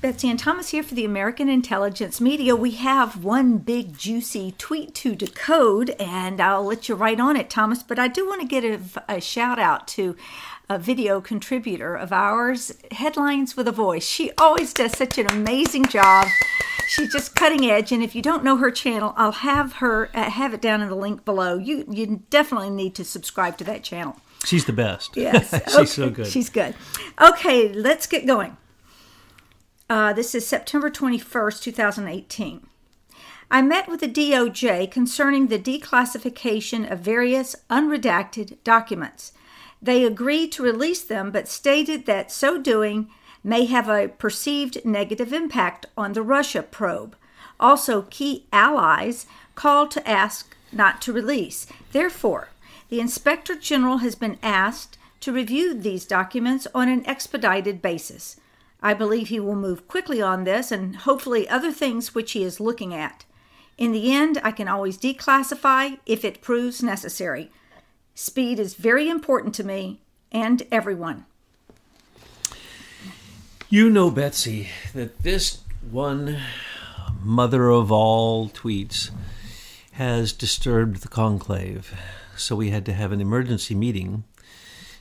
Betsy and Thomas here for the American Intelligence Media. We have one big juicy tweet to decode, and I'll let you write on it, Thomas. But I do want to give a shout out to a video contributor of ours, Headlines with a Voice. She always does such an amazing job. She's just cutting edge, and if you don't know her channel, I'll have her have it down in the link below. You definitely need to subscribe to that channel. She's the best. Yes, She's so good. She's good. Okay, let's get going. This is September 21st, 2018. I met with the DOJ concerning the declassification of various unredacted documents. They agreed to release them, but stated that so doing may have a perceived negative impact on the Russia probe. Also, key allies called to ask not to release. Therefore, the Inspector General has been asked to review these documents on an expedited basis. I believe he will move quickly on this and hopefully other things which he is looking at. In the end, I can always declassify if it proves necessary. Speed is very important to me and everyone. You know, Betsy, that this one mother of all tweets has disturbed the conclave. So we had to have an emergency meeting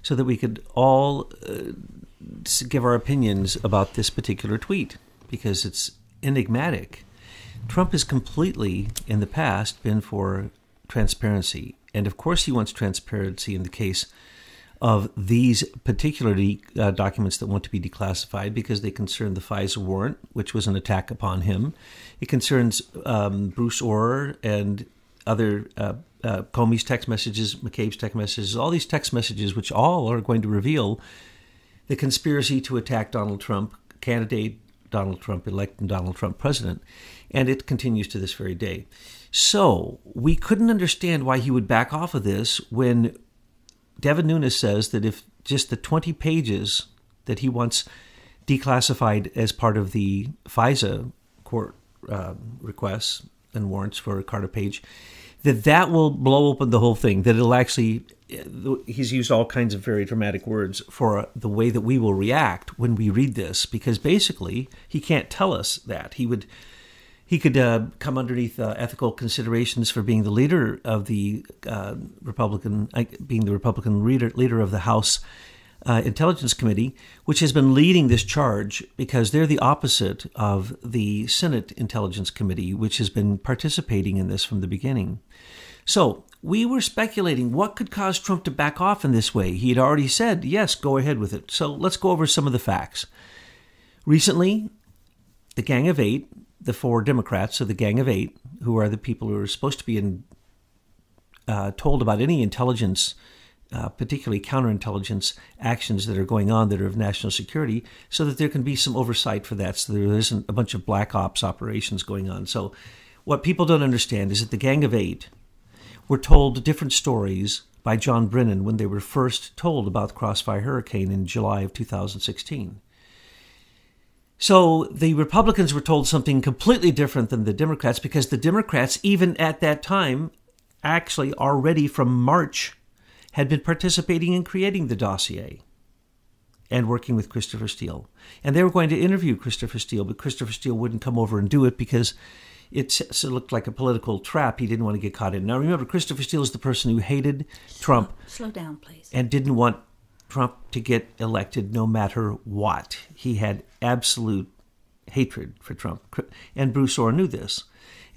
so that we could all give our opinions about this particular tweet, because it's enigmatic. Trump has completely, in the past, been for transparency. And of course he wants transparency in the case of these particular documents that want to be declassified, because they concern the FISA warrant, which was an attack upon him. It concerns Bruce Orr and other Comey's text messages, McCabe's text messages, all these text messages which all are going to reveal the conspiracy to attack Donald Trump, candidate Donald Trump, elect Donald Trump president. And it continues to this very day. So we couldn't understand why he would back off of this when Devin Nunes says that if just the 20 pages that he wants declassified as part of the FISA court requests and warrants for Carter Page, that will blow open the whole thing, that it'll actually, he's used all kinds of very dramatic words for the way that we will react when we read this, because basically he can't tell us that. He could come underneath ethical considerations for being the leader of the Republican leader of the House Intelligence Committee, which has been leading this charge, because they're the opposite of the Senate Intelligence Committee, which has been participating in this from the beginning. So we were speculating what could cause Trump to back off in this way. He had already said, yes, go ahead with it. So let's go over some of the facts. Recently, the Gang of Eight, the four Democrats, so the Gang of Eight, who are the people who are supposed to be told about any intelligence, particularly counterintelligence actions that are going on that are of national security, so that there can be some oversight for that, so there isn't a bunch of black ops operations going on. So what people don't understand is that the Gang of Eight were told different stories by John Brennan when they were first told about the Crossfire Hurricane in July of 2016. So the Republicans were told something completely different than the Democrats, because the Democrats, even at that time, actually already from March, had been participating in creating the dossier and working with Christopher Steele. And they were going to interview Christopher Steele, but Christopher Steele wouldn't come over and do it because it looked like a political trap he didn't want to get caught in. Now remember, Christopher Steele is the person who hated Trump. Slow down, please. And didn't want Trump to get elected no matter what. He had absolute hatred for Trump. And Bruce Orr knew this.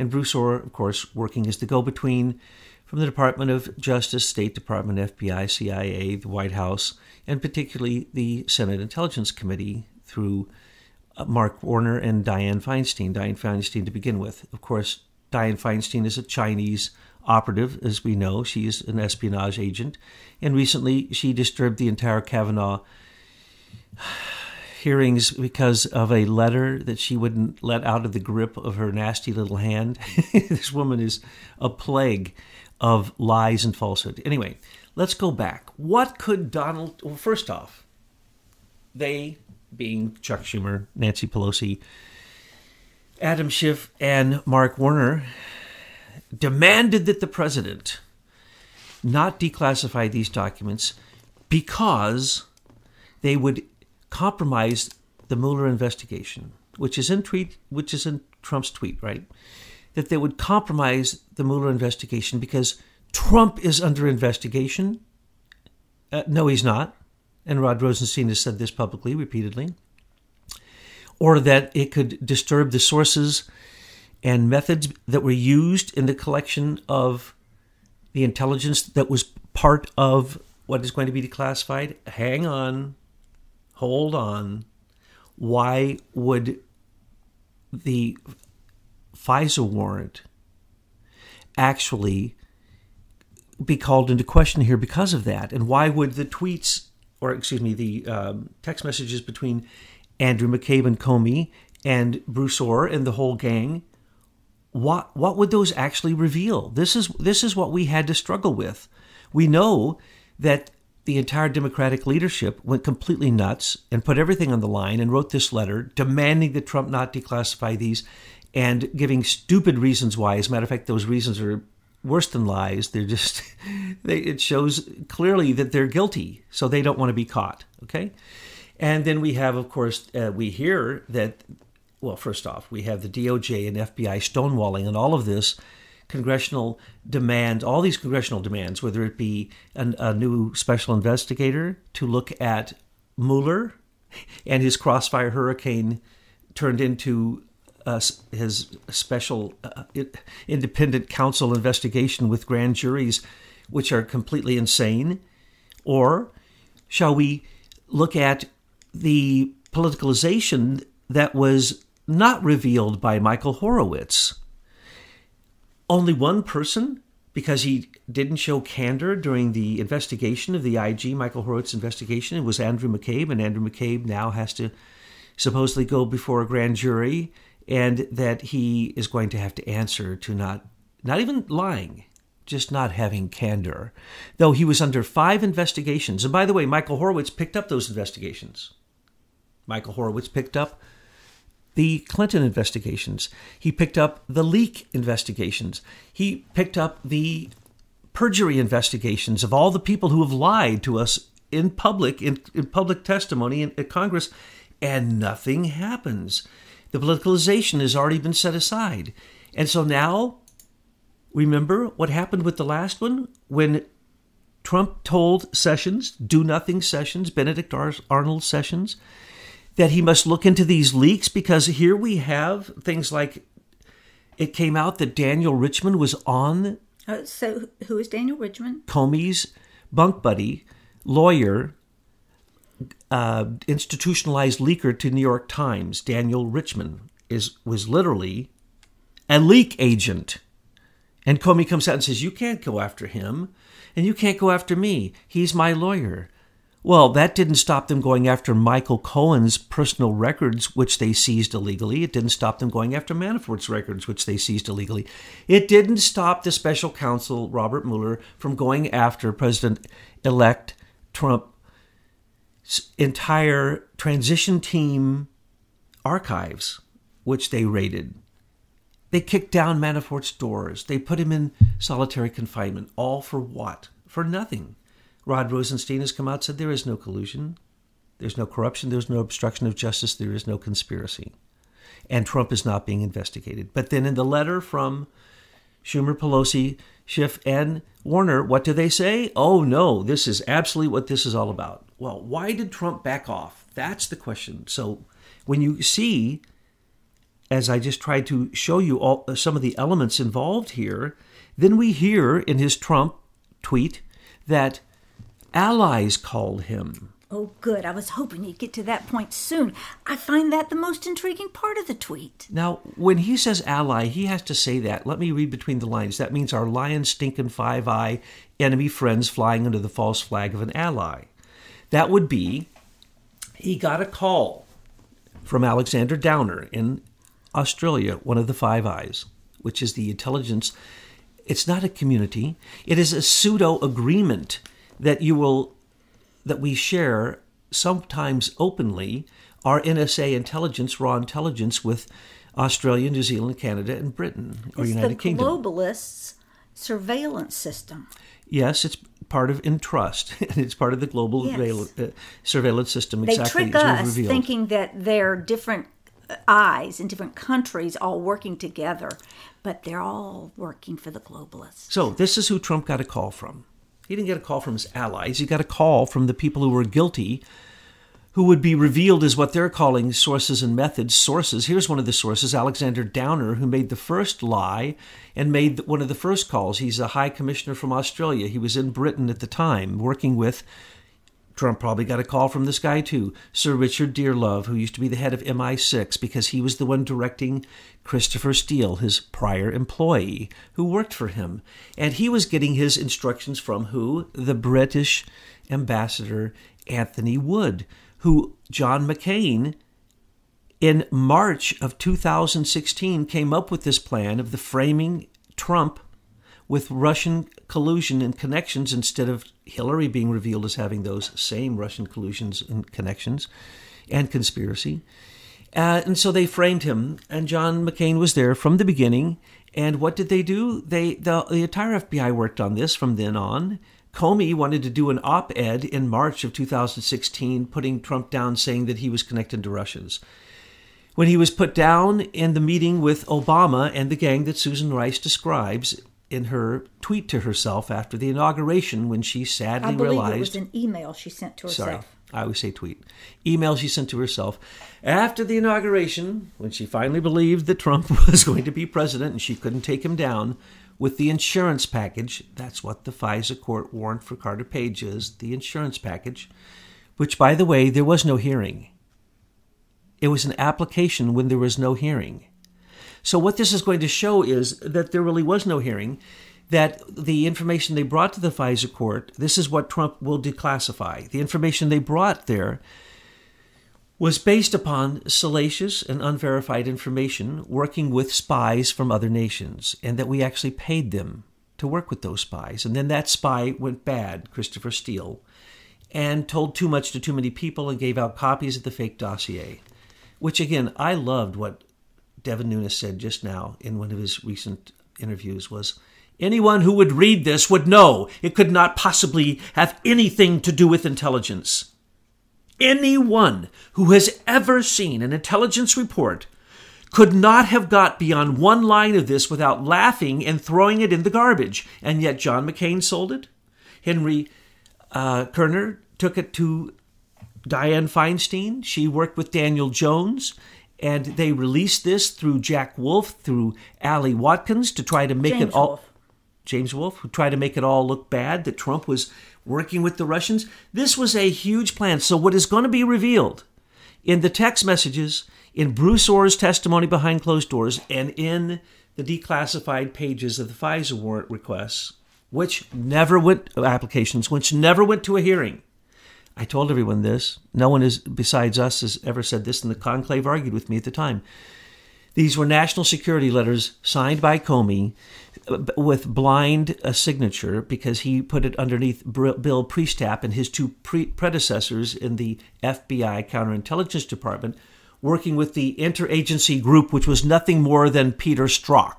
And Bruce Orr, of course, working as the go-between from the Department of Justice, State Department, FBI, CIA, the White House, and particularly the Senate Intelligence Committee through Mark Warner and Dianne Feinstein. Dianne Feinstein to begin with. Of course, Dianne Feinstein is a Chinese operative, as we know. She is an espionage agent. And recently she disturbed the entire Kavanaugh hearings because of a letter that she wouldn't let out of the grip of her nasty little hand. This woman is a plague of lies and falsehood. Anyway, let's go back. What could Donald... Well, first off, they, being Chuck Schumer, Nancy Pelosi, Adam Schiff, and Mark Warner, demanded that the president not declassify these documents because they would compromise the Mueller investigation. which is in Trump's tweet, right? That they would compromise the Mueller investigation because Trump is under investigation. No, he's not. And Rod Rosenstein has said this publicly, repeatedly. Or that it could disturb the sources and methods that were used in the collection of the intelligence that was part of what is going to be declassified. Hang on. Hold on. Why would the FISA warrant actually be called into question here because of that? And why would the tweets, or excuse me, the text messages between Andrew McCabe and Comey and Bruce Orr and the whole gang, what would those actually reveal? This is what we had to struggle with. We know that the entire Democratic leadership went completely nuts and put everything on the line and wrote this letter demanding that Trump not declassify these and giving stupid reasons why. As a matter of fact, those reasons are worse than lies. They're just, it shows clearly that they're guilty, so they don't want to be caught, okay? And then we have, of course, we hear that, well, first off, we have the DOJ and FBI stonewalling and all of this congressional demand, all these congressional demands, whether it be a new special investigator to look at Mueller and his Crossfire hurricane turned into his special independent counsel investigation with grand juries, which are completely insane? Or shall we look at the politicalization that was not revealed by Michael Horowitz? Only one person, because he didn't show candor during the investigation of the IG, Michael Horowitz investigation, it was Andrew McCabe, and Andrew McCabe now has to supposedly go before a grand jury, and that he is going to have to answer to not even lying, just not having candor. Though he was under 5 investigations. And by the way, Michael Horowitz picked up those investigations. Michael Horowitz picked up the Clinton investigations. He picked up the leak investigations. He picked up the perjury investigations of all the people who have lied to us in public, in public testimony at Congress, and nothing happens. The politicalization has already been set aside. And so now, remember what happened with the last one? When Trump told Sessions, do-nothing Sessions, Benedict Arnold Sessions, that he must look into these leaks, because here we have things like it came out that Daniel Richman was on... So who is Daniel Richman? Comey's bunk buddy, lawyer, institutionalized leaker to New York Times. Daniel Richman was literally a leak agent. And Comey comes out and says, you can't go after him, and you can't go after me. He's my lawyer. Well, that didn't stop them going after Michael Cohen's personal records, which they seized illegally. It didn't stop them going after Manafort's records, which they seized illegally. It didn't stop the special counsel, Robert Mueller, from going after President-elect Trump's entire transition team archives, which they raided. They kicked down Manafort's doors. They put him in solitary confinement. All for what? For nothing. Rod Rosenstein has come out and said there is no collusion, there's no corruption, there's no obstruction of justice, there is no conspiracy. And Trump is not being investigated. But then in the letter from Schumer, Pelosi, Schiff, and Warner, what do they say? Oh, no, this is absolutely what this is all about. Well, why did Trump back off? That's the question. So when you see, as I just tried to show you some of the elements involved here, then we hear in his Trump tweet that allies called him. Oh, good. I was hoping you'd get to that point soon. I find that the most intriguing part of the tweet. Now, when he says ally, he has to say that. Let me read between the lines. That means our lion, stinking, five-eye enemy friends flying under the false flag of an ally. That would be, he got a call from Alexander Downer in Australia, one of the Five Eyes, which is the intelligence. It's not a community. It is a pseudo-agreement that we share, sometimes openly, our NSA intelligence, raw intelligence, with Australia, New Zealand, Canada, and Britain, or United Kingdom. It's the globalists' surveillance system. Yes, it's part of Entrust, and it's part of the global surveillance system. They exactly trick as us revealed. thinking that they're different eyes in different countries all working together, but they're all working for the globalists. So this is who Trump got a call from. He didn't get a call from his allies. He got a call from the people who were guilty, who would be revealed as what they're calling sources and methods. Sources. Here's one of the sources, Alexander Downer, who made the first lie and made one of the first calls. He's a high commissioner from Australia. He was in Britain at the time working with, Trump probably got a call from this guy too, Sir Richard Dearlove, who used to be the head of MI6 because he was the one directing Christopher Steele, his prior employee, who worked for him. And he was getting his instructions from who? The British ambassador Anthony Wood, who John McCain, in March of 2016, came up with this plan of the framing Trump with Russian collusion and connections instead of Hillary being revealed as having those same Russian collusions and connections and conspiracy. And so they framed him, and John McCain was there from the beginning. And what did they do? The entire FBI worked on this from then on. Comey wanted to do an op-ed in March of 2016, putting Trump down, saying that he was connected to Russians. When he was put down in the meeting with Obama and the gang that Susan Rice describes in her tweet to herself after the inauguration, when she sadly realized... I believe it was an email she sent to herself. Sorry, I always say tweet. Email she sent to herself. After the inauguration, when she finally believed that Trump was going to be president and she couldn't take him down, with the insurance package, that's what the FISA court warrant for Carter Page is, the insurance package, which, by the way, there was no hearing. It was an application when there was no hearing. So what this is going to show is that there really was no hearing, that the information they brought to the FISA court, this is what Trump will declassify. The information they brought there was based upon salacious and unverified information working with spies from other nations, and that we actually paid them to work with those spies. And then that spy went bad, Christopher Steele, and told too much to too many people and gave out copies of the fake dossier, which, again, I loved what Devin Nunes said just now in one of his recent interviews was, anyone who would read this would know it could not possibly have anything to do with intelligence. Anyone who has ever seen an intelligence report could not have got beyond one line of this without laughing and throwing it in the garbage. And yet John McCain sold it. Henry Kerner took it to Dianne Feinstein. She worked with Daniel Jones. And they released this through Jack Wolf, through Allie Watkins, to try to make it all... James Wolfe, who tried to make it all look bad, that Trump was working with the Russians. This was a huge plan. So what is going to be revealed in the text messages, in Bruce Orr's testimony behind closed doors, and in the declassified pages of the FISA warrant requests, which never went to a hearing. I told everyone this. No one besides us has ever said this, and the conclave argued with me at the time. These were national security letters signed by Comey with blind signature because he put it underneath Bill Priestap and his two predecessors in the FBI Counterintelligence Department, working with the interagency group, which was nothing more than Peter Strzok.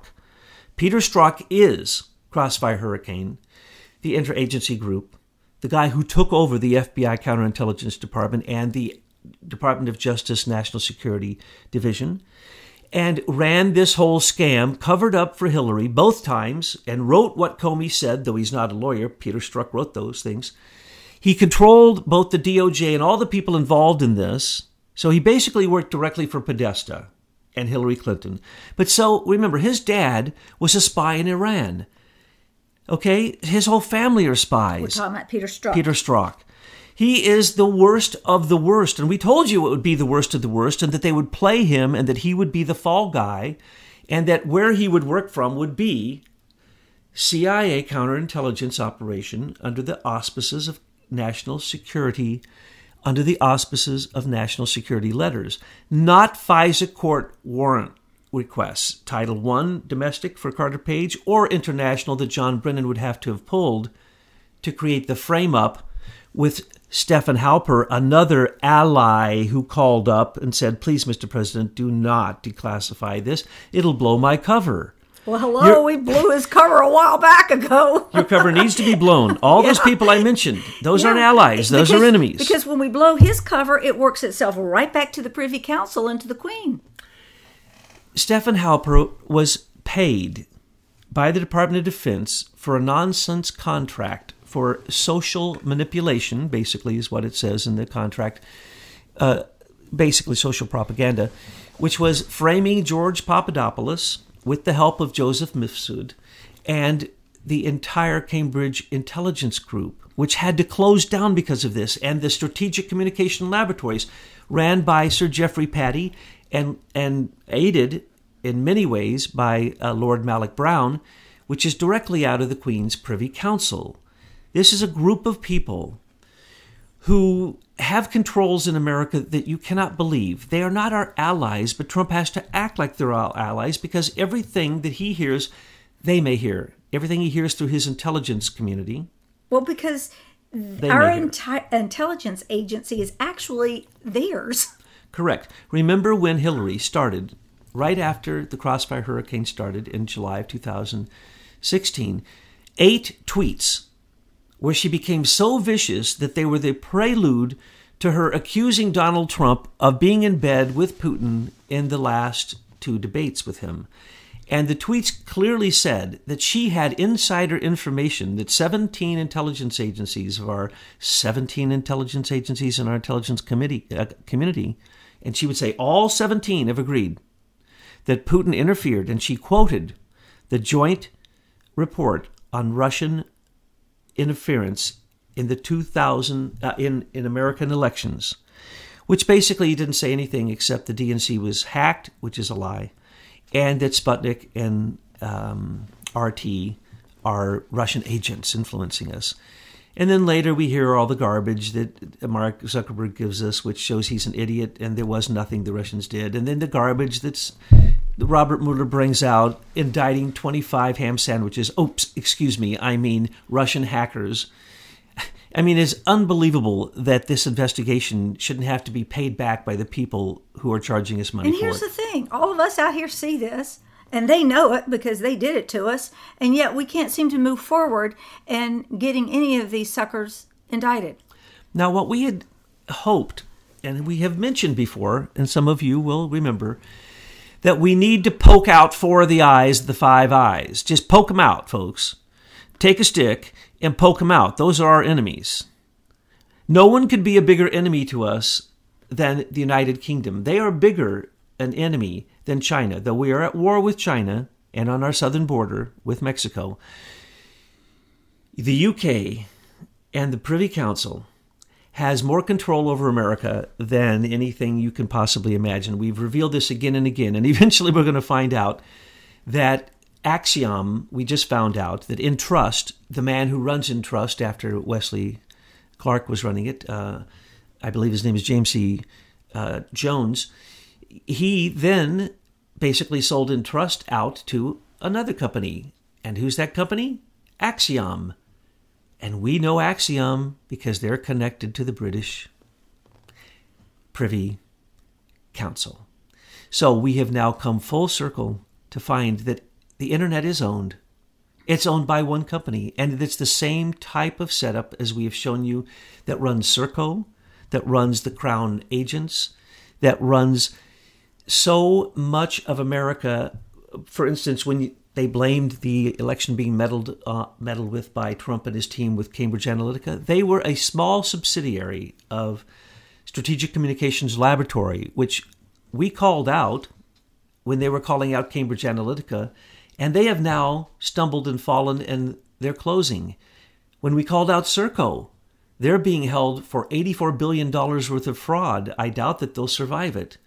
Peter Strzok is Crossfire Hurricane, the interagency group, the guy who took over the FBI Counterintelligence Department and the Department of Justice National Security Division, and ran this whole scam, covered up for Hillary both times, and wrote what Comey said, though he's not a lawyer. Peter Strzok wrote those things. He controlled both the DOJ and all the people involved in this. So he basically worked directly for Podesta and Hillary Clinton. But so, remember, his dad was a spy in Iran. Okay? His whole family are spies. We're talking about Peter Strzok. Peter Strzok. He is the worst of the worst. And we told you it would be the worst of the worst, and that they would play him, and that he would be the fall guy, and that where he would work from would be CIA counterintelligence operation under the auspices of national security, under the auspices of national security letters, not FISA court warrant requests, Title I domestic for Carter Page, or international that John Brennan would have to have pulled to create the frame-up with Stephen Halper, another ally who called up and said, please, Mr. President, do not declassify this. It'll blow my cover. Well, hello, we blew his cover a while back ago. Your cover needs to be blown. All those people I mentioned, those aren't allies. Those are enemies. Because when we blow his cover, it works itself right back to the Privy Council and to the Queen. Stefan Halper was paid by the Department of Defense for a nonsense contract for social manipulation, basically is what it says in the contract, basically social propaganda, which was framing George Papadopoulos with the help of Joseph Mifsud and the entire Cambridge intelligence group, which had to close down because of this, and the Strategic Communication Laboratories ran by Sir Geoffrey Patty and aided in many ways by Lord Malloch-Brown, which is directly out of the Queen's Privy Council. This is a group of people who have controls in America that you cannot believe. They are not our allies, but Trump has to act like they're our allies because everything that he hears, they may hear. Everything he hears through his intelligence community. Well, because our intelligence agency is actually theirs. Correct. Remember when Hillary started, right after the Crossfire Hurricane started in July of 2016, 8 tweets where she became so vicious that they were the prelude to her accusing Donald Trump of being in bed with Putin in the last 2 debates with him. And the tweets clearly said that she had insider information that 17 intelligence agencies of our 17 intelligence agencies in our intelligence community, and she would say all 17 have agreed that Putin interfered, and she quoted the joint report on Russian interference in the 2000 in American elections, which basically didn't say anything except the DNC was hacked, which is a lie, and that Sputnik and RT are Russian agents influencing us. And then later we hear all the garbage that Mark Zuckerberg gives us, which shows he's an idiot and there was nothing the Russians did. And then the garbage that's Robert Mueller brings out, indicting 25 ham sandwiches. Oops, excuse me, I mean Russian hackers. I mean, it's unbelievable that this investigation shouldn't have to be paid back by the people who are charging us money for it. And here's the thing. All of us out here see this, and they know it because they did it to us, and yet we can't seem to move forward in getting any of these suckers indicted. Now, what we had hoped, and we have mentioned before, and some of you will remember, that we need to poke out 4 of the eyes of the 5 eyes. Just poke them out, folks. Take a stick and poke them out. Those are our enemies. No one could be a bigger enemy to us than the United Kingdom. They are bigger an enemy than China. Though we are at war with China and on our southern border with Mexico, the UK and the Privy Council has more control over America than anything you can possibly imagine. We've revealed this again and again, and eventually we're going to find out that Axiom, we just found out that Entrust, the man who runs Entrust after Wesley Clark was running it, I believe his name is James C. Jones, he then basically sold Entrust out to another company. And who's that company? Axiom. And we know Axiom because they're connected to the British Privy Council. So we have now come full circle to find that the internet is owned. It's owned by one company, and it's the same type of setup as we have shown you that runs Serco, that runs the Crown agents, that runs so much of America. For instance, when they blamed the election being meddled with by Trump and his team with Cambridge Analytica, they were a small subsidiary of Strategic Communications Laboratory, which we called out when they were calling out Cambridge Analytica, and they have now stumbled and fallen, and they're closing. When we called out Serco, they're being held for $84 billion worth of fraud. I doubt that they'll survive it.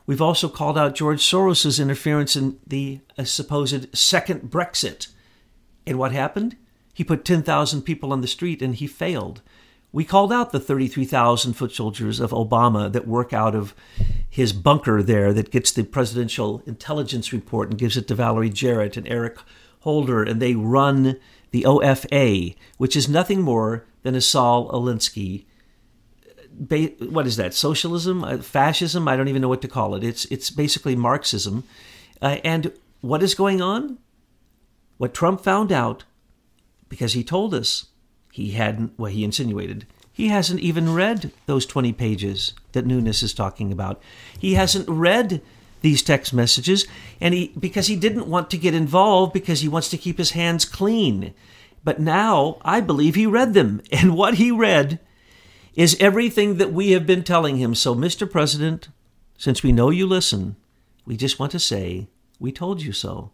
We've also called out George Soros' interference in the supposed second Brexit. And what happened? He put 10,000 people on the street and he failed. We called out the 33,000 foot soldiers of Obama that work out of his bunker there that gets the presidential intelligence report and gives it to Valerie Jarrett and Eric Holder, and they run the OFA, which is nothing more than a Saul Alinsky. What is that? Socialism? Fascism? I don't even know what to call it. It's basically Marxism. And what is going on? What Trump found out, because he told us he insinuated, he hasn't even read those 20 pages that Nunes is talking about. He hasn't read these text messages, and because he didn't want to get involved, because he wants to keep his hands clean. But now I believe he read them, and what he read is everything that we have been telling him. So, Mr. President, since we know you listen, we just want to say, we told you so.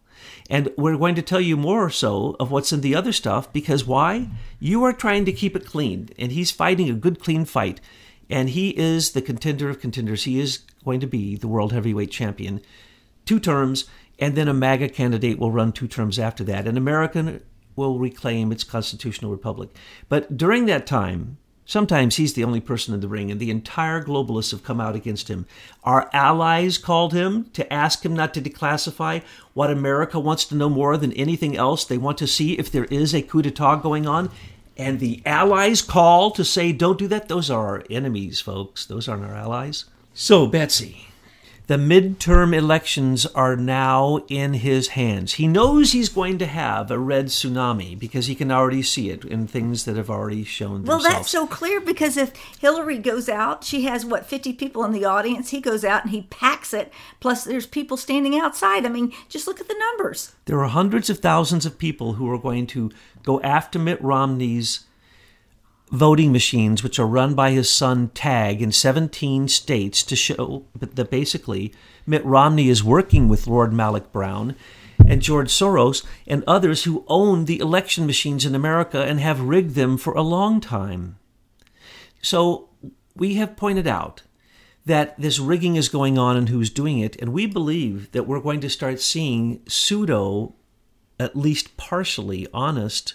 And we're going to tell you more so of what's in the other stuff, because why? You are trying to keep it clean, and he's fighting a good, clean fight. And he is the contender of contenders. He is going to be the world heavyweight champion 2 terms, and then a MAGA candidate will run 2 terms after that. And America will reclaim its constitutional republic. But during that time, sometimes he's the only person in the ring, and the entire globalists have come out against him. Our allies called him to ask him not to declassify what America wants to know more than anything else. They want to see if there is a coup d'etat going on. And the allies call to say, don't do that. Those are our enemies, folks. Those aren't our allies. So, Betsy, the midterm elections are now in his hands. He knows he's going to have a red tsunami because he can already see it in things that have already shown themselves. Well, that's so clear, because if Hillary goes out, she has, 50 people in the audience. He goes out and he packs it. Plus, there's people standing outside. I mean, just look at the numbers. There are hundreds of thousands of people who are going to go after Mitt Romney's voting machines, which are run by his son Tag in 17 states, to show that basically Mitt Romney is working with Lord Malloch-Brown and George Soros and others who own the election machines in America and have rigged them for a long time. So we have pointed out that this rigging is going on and who's doing it, and we believe that we're going to start seeing pseudo, at least partially honest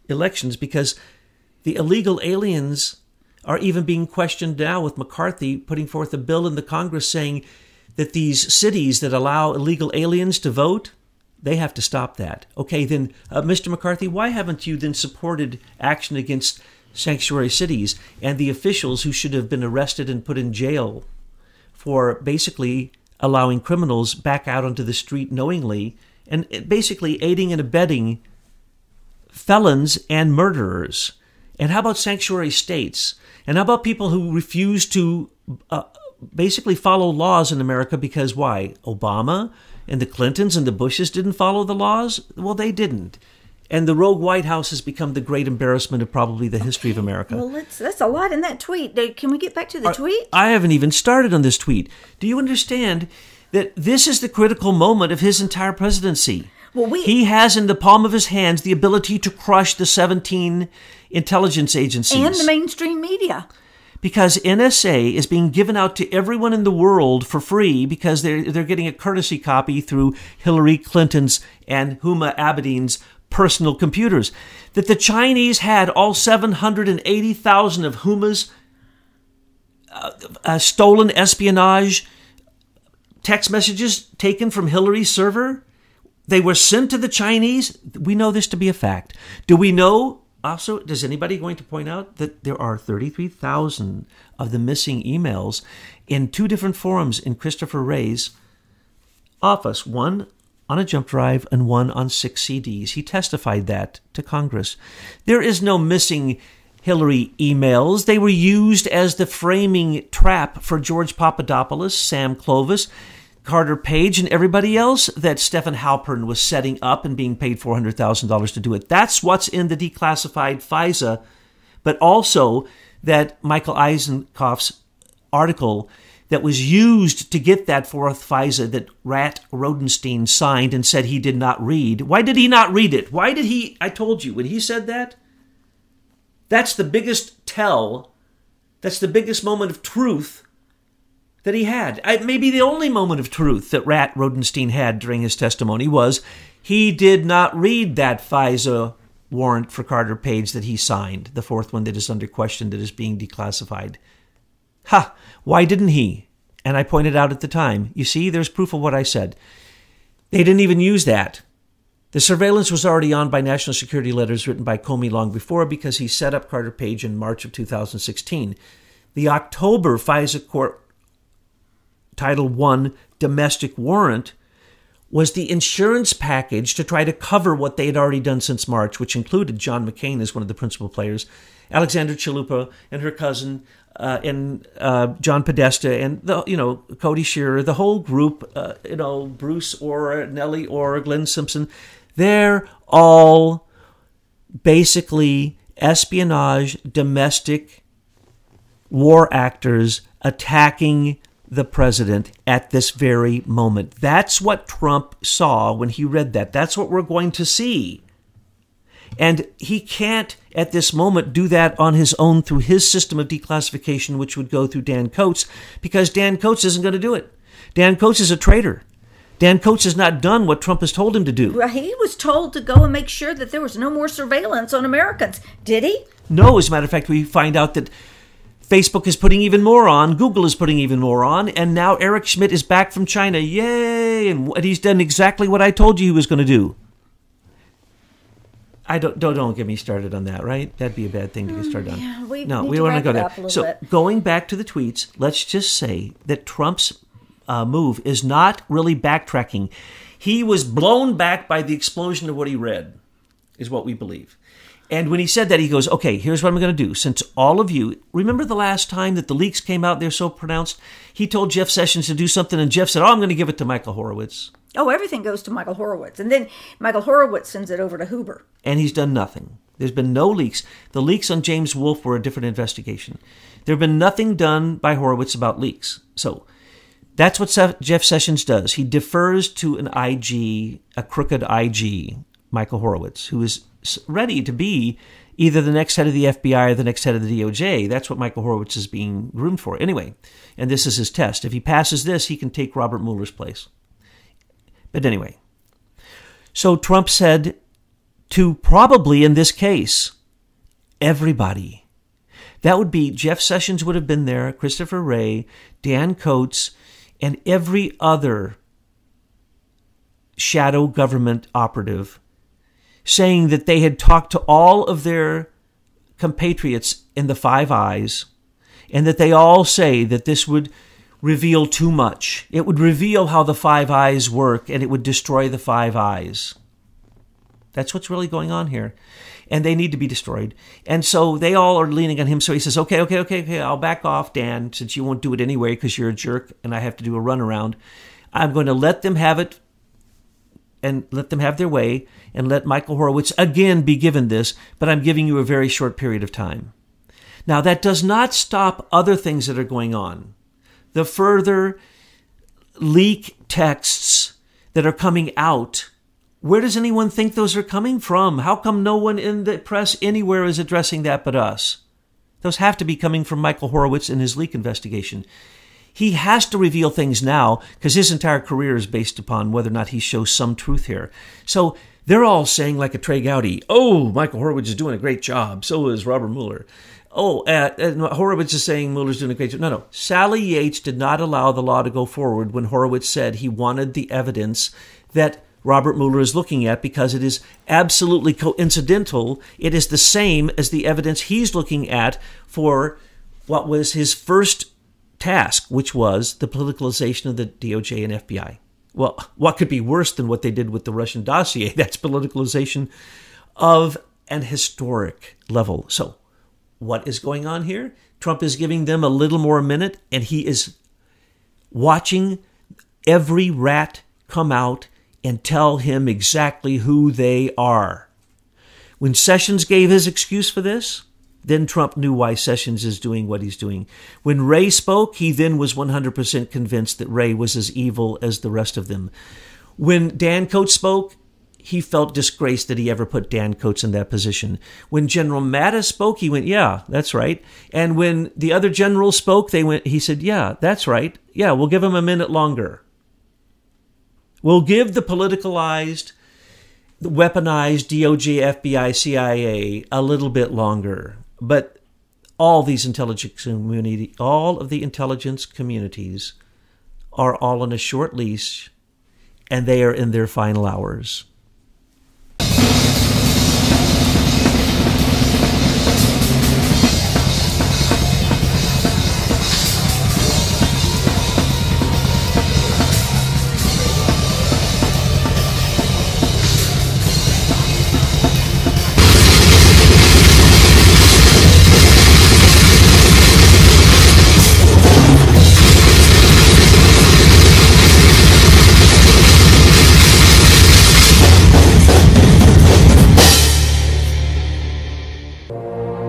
elections, because the illegal aliens are even being questioned now, with McCarthy putting forth a bill in the Congress saying that these cities that allow illegal aliens to vote, they have to stop that. Okay, then, Mr. McCarthy, why haven't you then supported action against sanctuary cities and the officials who should have been arrested and put in jail for basically allowing criminals back out onto the street knowingly and basically aiding and abetting felons and murderers? And how about sanctuary states? And how about people who refuse to basically follow laws in America because why? Obama and the Clintons and the Bushes didn't follow the laws? Well, they didn't. And the rogue White House has become the great embarrassment of probably the history of America. Well, that's a lot in that tweet. Can we get back to the tweet? I haven't even started on this tweet. Do you understand that this is the critical moment of his entire presidency? Well, he has in the palm of his hands the ability to crush the 17 intelligence agencies. And the mainstream media. Because NSA is being given out to everyone in the world for free because they're getting a courtesy copy through Hillary Clinton's and Huma Abedin's personal computers. That the Chinese had all 780,000 of Huma's stolen espionage text messages taken from Hillary's server. They were sent to the Chinese. We know this to be a fact. Do we know also, does anybody going to point out that there are 33,000 of the missing emails in 2 different forums in Christopher Wray's office, one on a jump drive and one on 6 CDs. He testified that to Congress. There is no missing Hillary emails. They were used as the framing trap for George Papadopoulos, Sam Clovis, Carter Page, and everybody else that Stephen Halpern was setting up and being paid $400,000 to do it. That's what's in the declassified FISA, but also that Michael Eisenkopf's article that was used to get that fourth FISA that Rat Rodenstein signed and said he did not read. Why did he not read it? Why did he? I told you, when he said that, that's the biggest tell. That's the biggest moment of truth that he had. Maybe the only moment of truth that Rat Rodenstein had during his testimony was he did not read that FISA warrant for Carter Page that he signed, the fourth one that is under question that is being declassified. Ha! Why didn't he? And I pointed out at the time, you see, there's proof of what I said. They didn't even use that. The surveillance was already on by national security letters written by Comey long before because he set up Carter Page in March of 2016. The October FISA court Title I domestic warrant was the insurance package to try to cover what they had already done since March, which included John McCain as one of the principal players, Alexandra Chalupa and her cousin, and John Podesta, and Cody Shearer, the whole group, Bruce Orr, Nellie Orr, Glenn Simpson. They're all basically espionage, domestic war actors attacking the president at this very moment. That's what Trump saw when he read that. That's what we're going to see. And he can't, at this moment, do that on his own through his system of declassification, which would go through Dan Coates, because Dan Coates isn't going to do it. Dan Coates is a traitor. Dan Coates has not done what Trump has told him to do. Well, he was told to go and make sure that there was no more surveillance on Americans. Did he? No, as a matter of fact, we find out that Facebook is putting even more on, Google is putting even more on, and now Eric Schmidt is back from China. Yay! And he's done exactly what I told you he was going to do. Don't get me started on that, right? That'd be a bad thing to get started on. Yeah, we don't need to want to go wrap it there. up a So little bit. going back to the tweets, let's just say that Trump's move is not really backtracking. He was blown back by the explosion of what he read, is what we believe. And when he said that, he goes, okay, here's what I'm going to do. Since all of you, remember the last time that the leaks came out, they're so pronounced? He told Jeff Sessions to do something, and Jeff said, I'm going to give it to Michael Horowitz. Oh, everything goes to Michael Horowitz. And then Michael Horowitz sends it over to Huber. And he's done nothing. There's been no leaks. The leaks on James Wolfe were a different investigation. There have been nothing done by Horowitz about leaks. So that's what Jeff Sessions does. He defers to an IG, a crooked IG, Michael Horowitz, who is ready to be either the next head of the FBI or the next head of the DOJ. That's what Michael Horowitz is being groomed for. Anyway, and this is his test. If he passes this, he can take Robert Mueller's place. But anyway, so Trump said to probably, in this case, everybody. That would be Jeff Sessions would have been there, Christopher Wray, Dan Coates, and every other shadow government operative, saying that they had talked to all of their compatriots in the Five Eyes, and that they all say that this would reveal too much. It would reveal how the Five Eyes work, and it would destroy the Five Eyes. That's what's really going on here. And they need to be destroyed. And so they all are leaning on him. So he says, okay, I'll back off, Dan, since you won't do it anyway because you're a jerk and I have to do a runaround. I'm going to let them have it and let them have their way and let Michael Horowitz again be given this, but I'm giving you a very short period of time. Now, that does not stop other things that are going on. The further leak texts that are coming out, where does anyone think those are coming from? How come no one in the press anywhere is addressing that but us? Those have to be coming from Michael Horowitz in his leak investigation. He has to reveal things now because his entire career is based upon whether or not he shows some truth here. So they're all saying like a Trey Gowdy, oh, Michael Horowitz is doing a great job. So is Robert Mueller. Oh, Horowitz is saying Mueller's doing a great job. No. Sally Yates did not allow the law to go forward when Horowitz said he wanted the evidence that Robert Mueller is looking at because it is absolutely coincidental. It is the same as the evidence he's looking at for what was his first task, which was the politicalization of the DOJ and FBI. Well, what could be worse than what they did with the Russian dossier? That's politicalization of an historic level. So what is going on here? Trump is giving them a little more minute, and he is watching every rat come out and tell him exactly who they are. When Sessions gave his excuse for this, then Trump knew why Sessions is doing what he's doing. When Wray spoke, he then was 100% convinced that Wray was as evil as the rest of them. When Dan Coates spoke, he felt disgraced that he ever put Dan Coates in that position. When General Mattis spoke, he went, yeah, that's right. And when the other generals spoke, he said, yeah, that's right. Yeah, we'll give him a minute longer. We'll give the politicalized, the weaponized DOJ, FBI, CIA a little bit longer. But all of the intelligence communities are all on a short leash, and they are in their final hours. Bye.